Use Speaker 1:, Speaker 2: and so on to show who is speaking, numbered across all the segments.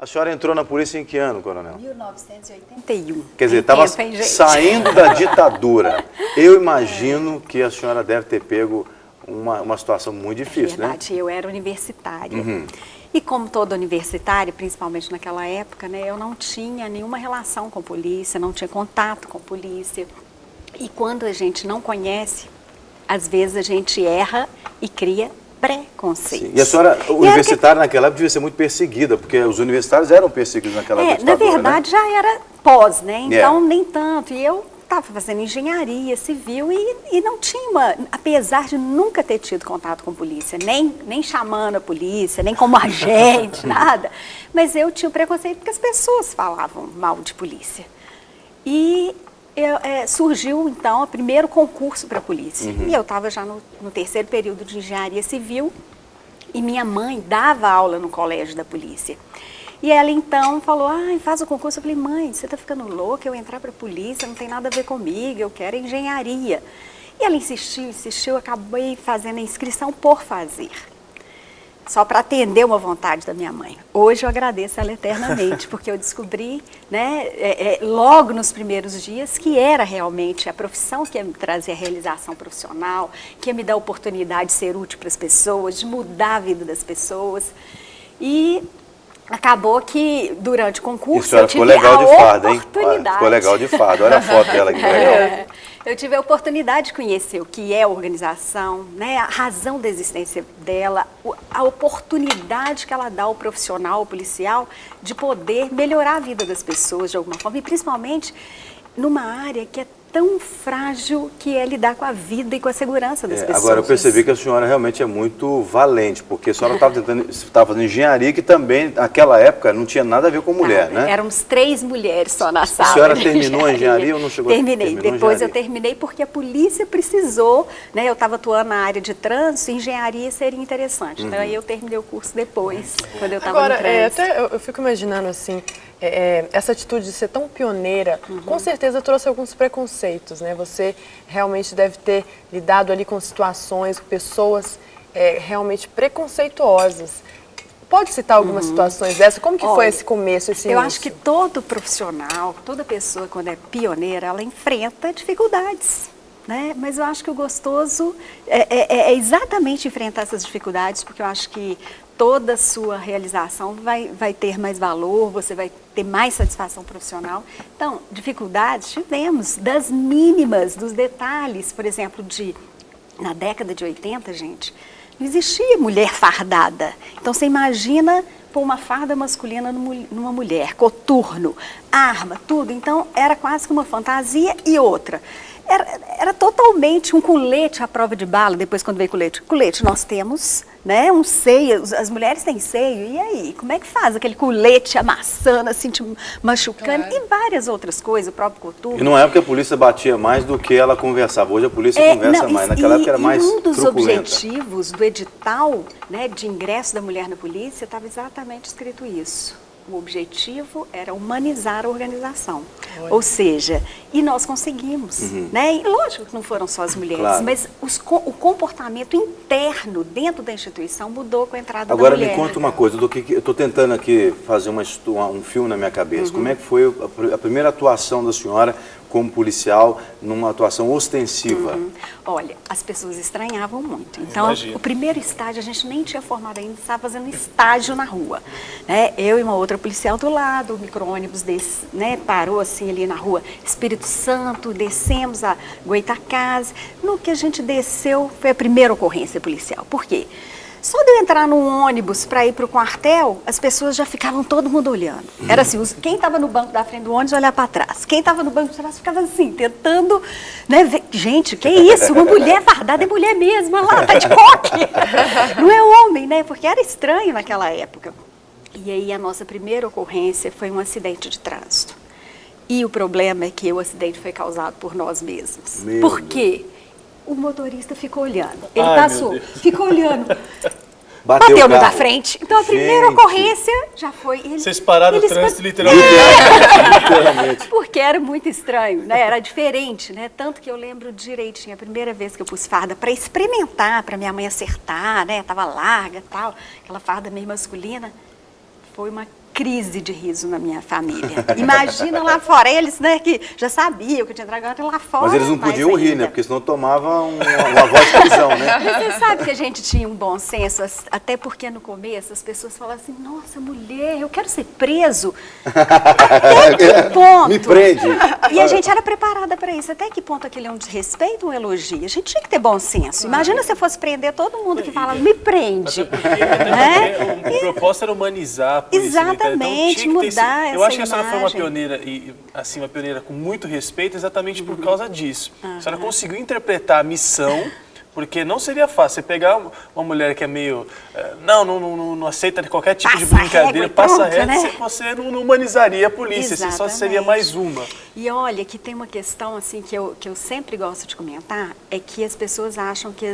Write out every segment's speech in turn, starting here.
Speaker 1: A senhora entrou na polícia em que ano, coronel?
Speaker 2: 1981.
Speaker 1: Quer dizer, estava saindo da ditadura. Eu imagino que a senhora deve ter pego uma situação muito difícil, né?
Speaker 2: É verdade, eu era universitária. E como toda universitária, principalmente naquela época, né, eu não tinha nenhuma relação com polícia, não tinha contato com polícia. E quando a gente não conhece, às vezes a gente erra e cria preconceito.
Speaker 1: Sim. E a senhora, universitária naquela época, devia ser muito perseguida, porque os universitários eram perseguidos naquela época.
Speaker 2: Na verdade, né? Já era pós, né? Então, nem tanto. E eu estava fazendo engenharia civil e não tinha apesar de nunca ter tido contato com polícia, nem chamando a polícia, nem como agente, nada. Mas eu tinha o preconceito porque as pessoas falavam mal de polícia. E surgiu, então, o primeiro concurso para a polícia. E eu estava já no terceiro período de engenharia civil e minha mãe dava aula no colégio da polícia. E ela, então, falou, faz o concurso. Eu falei, mãe, você está ficando louca, eu entrar para a polícia, não tem nada a ver comigo, eu quero engenharia. E ela insistiu, acabei fazendo a inscrição por fazer. Só para atender uma vontade da minha mãe. Hoje eu agradeço ela eternamente, porque eu descobri, né, logo nos primeiros dias, que era realmente a profissão que ia me trazer a realização profissional, que ia me dar a oportunidade de ser útil para as pessoas, de mudar a vida das pessoas. E acabou que, durante o concurso, eu tive a oportunidade.
Speaker 1: Ficou legal de farda, olha a foto dela aqui, legal.
Speaker 2: Eu tive a oportunidade de conhecer o que é a organização, né, a razão da existência dela, a oportunidade que ela dá ao profissional, ao policial, de poder melhorar a vida das pessoas de alguma forma, e principalmente numa área que é tão frágil, que é lidar com a vida e com a segurança das pessoas.
Speaker 1: Agora eu percebi que a senhora realmente é muito valente, porque a senhora estava fazendo engenharia, que também, naquela época, não tinha nada a ver com mulher, né?
Speaker 2: Éramos 3 mulheres só na sala.
Speaker 1: A senhora terminou a engenharia ou não chegou?
Speaker 2: Terminei. Depois eu terminei porque a polícia precisou, né? Eu estava atuando na área de trânsito, engenharia seria interessante. Então aí eu terminei o curso depois, quando eu estava no trânsito.
Speaker 3: Até eu fico imaginando assim, essa atitude de ser tão pioneira, com certeza trouxe alguns preconceitos, né? Você realmente deve ter lidado ali com situações, com pessoas realmente preconceituosas. Pode citar algumas situações dessas? Como que foi esse começo, esse início?
Speaker 2: Eu acho que todo profissional, toda pessoa, quando é pioneira, ela enfrenta dificuldades, né? Mas eu acho que o gostoso é exatamente enfrentar essas dificuldades, porque eu acho que toda a sua realização vai ter mais valor, você vai ter mais satisfação profissional. Então, dificuldades tivemos, das mínimas, dos detalhes, por exemplo, na década de 80, gente, não existia mulher fardada. Então, você imagina pôr uma farda masculina numa mulher, coturno, arma, tudo. Então, era quase que uma fantasia e outra. Era totalmente um colete à prova de bala, depois quando veio colete. Colete nós temos, né, um seio, as mulheres têm seio, e aí? Como é que faz aquele colete amassando, assim, te machucando? Claro. E várias outras coisas, o próprio coturno.
Speaker 1: E numa época a polícia batia mais do que ela conversava, hoje a polícia conversa mais, naquela época era mais
Speaker 2: um dos
Speaker 1: truculenta.
Speaker 2: objetivos do edital, né, de ingresso da mulher na polícia, estava exatamente escrito isso. O objetivo era humanizar a organização. Olha. Ou seja, e nós conseguimos, né? E lógico que não foram só as mulheres, claro, mas o comportamento interno dentro da instituição mudou com a entrada da mulher.
Speaker 1: Agora me conta uma coisa, eu estou tentando aqui fazer um filme na minha cabeça. Como é que foi a primeira atuação da senhora como policial, numa atuação ostensiva?
Speaker 2: Olha, as pessoas estranhavam muito. Então, o primeiro estágio, a gente nem tinha formado ainda, estava fazendo estágio na rua. Né? Eu e uma outra policial do lado, o micro-ônibus desse, né, parou assim ali na rua Espírito Santo, descemos a Goitacazes. No que a gente desceu, foi a primeira ocorrência policial. Por quê? Só de eu entrar num ônibus para ir para o quartel, as pessoas já ficavam todo mundo olhando. Era assim, quem estava no banco da frente do ônibus olhar para trás. Quem estava no banco de trás ficava assim, tentando, né, ver. Gente, que isso? Uma mulher fardada é mulher mesmo, olha lá, tá de coque. Não é homem, né? Porque era estranho naquela época. E aí a nossa primeira ocorrência foi um acidente de trânsito. E o problema é que o acidente foi causado por nós mesmos. Por quê? O motorista ficou olhando. Ele passou, ficou olhando. Bateu no da frente. Então a primeira ocorrência já foi.
Speaker 4: Vocês pararam o trânsito literalmente.
Speaker 1: Literalmente.
Speaker 2: Porque era muito estranho, né? Era diferente, né? Tanto que eu lembro direitinho, a primeira vez que eu pus farda para experimentar, para minha mãe acertar, né? Tava larga e tal, aquela farda meio masculina. Foi uma crise de riso na minha família. Imagina lá fora, eles, né, que já sabiam que eu tinha dragão lá fora.
Speaker 1: Mas eles não podiam rir, né? Porque senão tomava uma voz de prisão, né?
Speaker 2: Mas você sabe que a gente tinha um bom senso, até porque no começo as pessoas falavam assim, nossa, mulher, eu quero ser preso. Até que ponto?
Speaker 1: Me prende.
Speaker 2: E a gente era preparada para isso. Até que ponto aquele é um desrespeito, um elogio? A gente tinha que ter bom senso. Imagina se eu fosse prender todo mundo que fala, me prende.
Speaker 4: O propósito era humanizar a polícia.
Speaker 2: Exatamente,
Speaker 4: então,
Speaker 2: mudar essa
Speaker 4: eu acho que a senhora foi uma
Speaker 2: imagem.
Speaker 4: pioneira, e assim, uma pioneira com muito respeito exatamente por causa disso. A senhora conseguiu interpretar a missão, porque não seria fácil você pegar uma mulher que é meio... não aceita qualquer tipo de brincadeira, passa reto,
Speaker 2: né?
Speaker 4: você não humanizaria a polícia, você só seria mais uma.
Speaker 2: E olha, que tem uma questão assim que eu sempre gosto de comentar, é que as pessoas acham que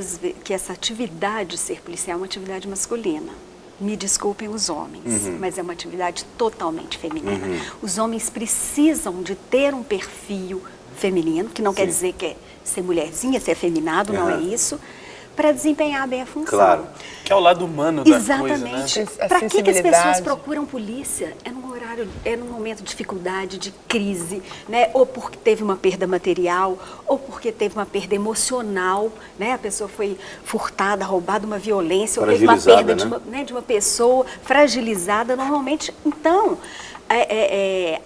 Speaker 2: essa atividade de ser policial é uma atividade masculina. Me desculpem os homens, mas é uma atividade totalmente feminina. Os homens precisam de ter um perfil feminino, que não quer dizer que é ser mulherzinha, ser afeminado, não é isso, para desempenhar bem a função.
Speaker 1: Claro.
Speaker 4: Que é o lado humano da
Speaker 2: Exatamente.
Speaker 4: coisa, né?
Speaker 2: Para que as pessoas procuram polícia? É num horário, é num momento de dificuldade, de crise, né? Ou porque teve uma perda material, ou porque teve uma perda emocional, né? A pessoa foi furtada, roubada, uma violência, ou teve uma perda de uma pessoa fragilizada. Normalmente, então,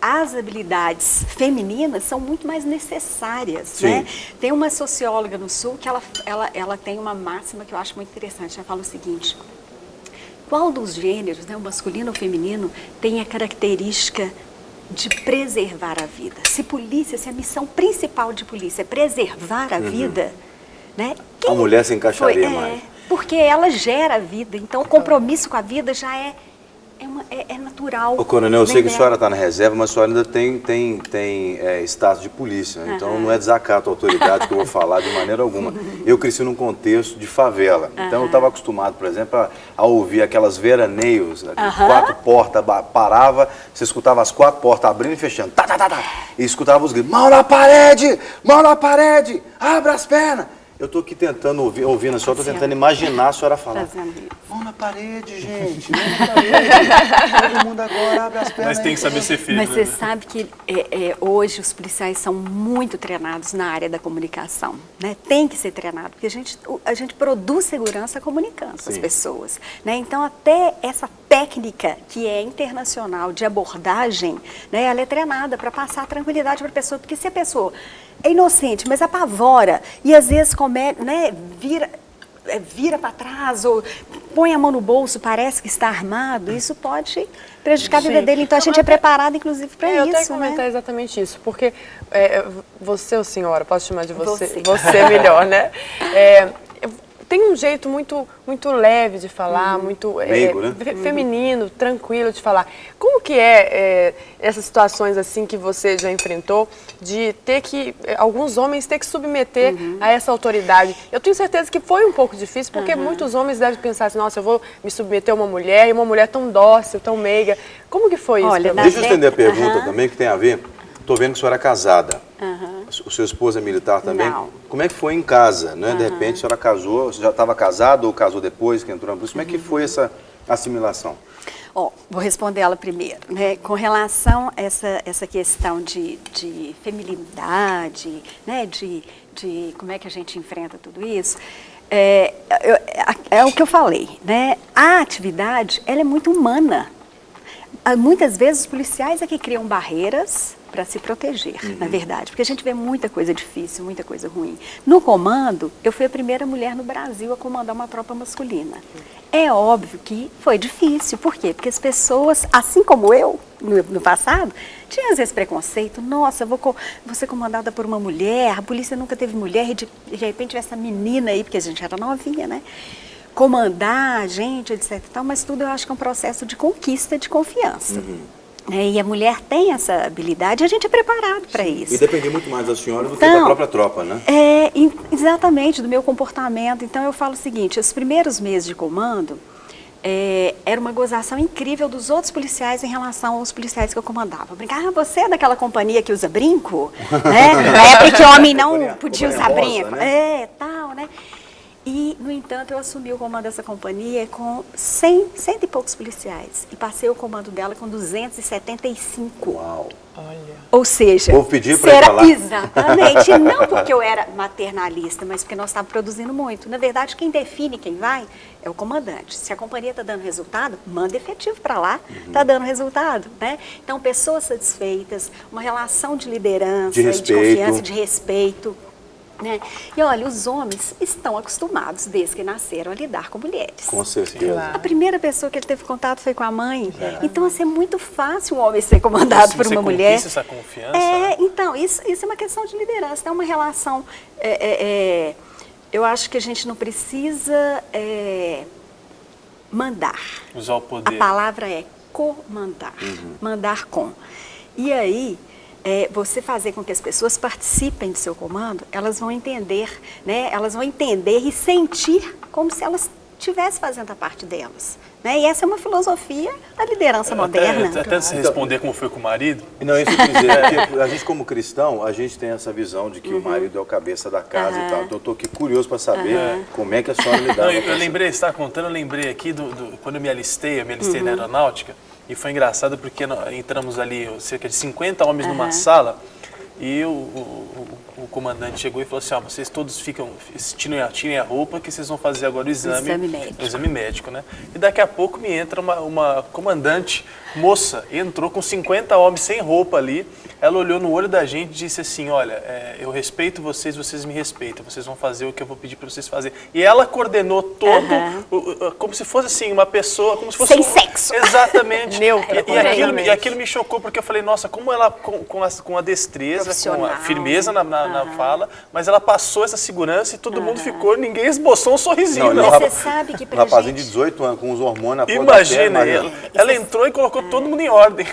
Speaker 2: as habilidades femininas são muito mais necessárias, né? Tem uma socióloga no Sul que ela tem uma máxima que eu acho muito interessante. Ela fala o seguinte: qual dos gêneros, né, o masculino ou o feminino, tem a característica de preservar a vida? Se a missão principal de polícia é preservar a vida, né?
Speaker 1: A mulher se encaixaria mais.
Speaker 2: Porque ela gera a vida, então o compromisso com a vida já é natural.
Speaker 1: Ô, coronel, eu sei que a senhora está na reserva, mas a senhora ainda tem status de polícia, então não é desacato à autoridade que eu vou falar de maneira alguma. Eu cresci num contexto de favela, então eu estava acostumado, por exemplo, a ouvir aquelas veraneios, 4 portas, parava, você escutava as 4 portas abrindo e fechando, e escutava os gritos, mão na parede, abra as pernas. Eu estou aqui tentando ouvindo a senhora, estou tentando imaginar a senhora falar. Mão na parede, gente, mão na parede. Todo mundo agora abre as pernas.
Speaker 4: Mas tem que saber ser firme.
Speaker 2: Mas você sabe que hoje os policiais são muito treinados na área da comunicação, né? Tem que ser treinado, porque a gente produz segurança comunicando com as pessoas, né? Então, até essa técnica que é internacional de abordagem, né, ela é treinada para passar tranquilidade para a pessoa, porque se a pessoa é inocente, mas apavora e às vezes vira para trás ou põe a mão no bolso, parece que está armado, isso pode prejudicar a vida dele. Então a gente é preparado, inclusive, para isso.
Speaker 3: Eu até comentar exatamente isso, porque você, ou senhora, posso chamar de você? Você é melhor, né? Tem um jeito muito leve de falar, muito
Speaker 1: meigo, né?
Speaker 3: feminino, tranquilo de falar. Como que essas situações assim que você já enfrentou, de ter que, alguns homens ter que submeter a essa autoridade? Eu tenho certeza que foi um pouco difícil, porque muitos homens devem pensar assim, nossa, eu vou me submeter a uma mulher, e uma mulher tão dócil, tão meiga. Como que foi isso?
Speaker 1: Deixa eu estender a pergunta também, que tem a ver. Estou vendo que a senhora é casada. O seu esposo é militar também?
Speaker 2: Não.
Speaker 1: Como é que foi em casa, né? De repente a senhora casou, você já estava casada ou casou depois que entrou na polícia? Como é que foi essa assimilação?
Speaker 2: Vou responder ela primeiro, né? Com relação a essa questão de feminilidade, né? De como é que a gente enfrenta tudo isso, é o que eu falei, né? A atividade, ela é muito humana. Muitas vezes os policiais é que criam barreiras para se proteger, na verdade, porque a gente vê muita coisa difícil, muita coisa ruim. No comando, eu fui a primeira mulher no Brasil a comandar uma tropa masculina. É óbvio que foi difícil, por quê? Porque as pessoas, assim como eu, no passado, tinham às vezes preconceito, nossa, vou ser comandada por uma mulher, a polícia nunca teve mulher, e de repente essa menina aí, porque a gente era novinha, né? Comandar a gente, etc. e tal, mas tudo eu acho que é um processo de conquista de confiança. E a mulher tem essa habilidade e a gente é preparado para isso.
Speaker 1: E dependia muito mais da senhora do que da própria tropa, né?
Speaker 2: Exatamente, do meu comportamento. Então eu falo o seguinte, os primeiros meses de comando era uma gozação incrível dos outros policiais em relação aos policiais que eu comandava. Brincar, você é daquela companhia que usa brinco? Né? Na época que homem não podia usar brinco.
Speaker 1: Né?
Speaker 2: Tal, né? E, no entanto, eu assumi o comando dessa companhia com 100 e poucos policiais. E passei o comando dela com 275.
Speaker 1: Uau.
Speaker 3: Olha.
Speaker 2: Ou seja,
Speaker 1: O povo pediu pra ir pra lá.
Speaker 2: exatamente, não porque eu era maternalista, mas porque nós estávamos produzindo muito. Na verdade, quem define quem vai é o comandante. Se a companhia está dando resultado, manda efetivo para lá, está dando resultado, né? Então, pessoas satisfeitas, uma relação de liderança,
Speaker 1: De respeito.
Speaker 2: confiança, de respeito. Né? E olha, os homens estão acostumados, desde que nasceram, a lidar com mulheres.
Speaker 1: Com certeza.
Speaker 3: Claro.
Speaker 2: A primeira pessoa que ele teve contato foi com a mãe. Então, assim, é muito fácil um homem ser comandado por uma mulher.
Speaker 4: Você conquista essa confiança, né?
Speaker 2: Então, isso é uma questão de liderança. É uma relação... eu acho que a gente não precisa mandar.
Speaker 4: Usar o poder.
Speaker 2: A palavra é comandar. Mandar com. E aí... você fazer com que as pessoas participem do seu comando, elas vão entender, né? Elas vão entender e sentir como se elas estivessem fazendo a parte delas. Né? E essa é uma filosofia da liderança moderna.
Speaker 4: Até se responder como foi com o marido.
Speaker 1: Não, isso que eu quis dizer, porque a gente como cristão, a gente tem essa visão de que o marido é o cabeça da casa e tal. Então eu estou aqui curioso para saber como é que a senhora lidava
Speaker 4: Não,
Speaker 1: com
Speaker 4: eu
Speaker 1: isso.
Speaker 4: lembrei, você estava contando, eu lembrei aqui quando eu me alistei na aeronáutica, e foi engraçado porque entramos ali cerca de 50 homens numa sala, e o comandante chegou e falou assim, vocês todos tirem a roupa que vocês vão fazer agora o exame médico, né? E daqui a pouco me entra uma comandante moça, entrou com 50 homens sem roupa ali, ela olhou no olho da gente e disse assim, olha, eu respeito vocês, vocês me respeitam, vocês vão fazer o que eu vou pedir para vocês fazerem. E ela coordenou todo, como se fosse assim, uma pessoa, como se fosse...
Speaker 2: Sem sexo.
Speaker 4: Exatamente.
Speaker 3: Neutra,
Speaker 4: e aquilo me chocou, porque eu falei, nossa, como ela, com a destreza, com a firmeza na fala, mas ela passou essa segurança e todo mundo ficou, ninguém esboçou um sorrisinho, não.
Speaker 2: Mas você sabe que
Speaker 1: Um
Speaker 2: pra
Speaker 1: rapazinho
Speaker 2: gente...
Speaker 1: de 18 anos, com os hormônios na
Speaker 4: Imagina, ela entrou e colocou todo mundo em ordem.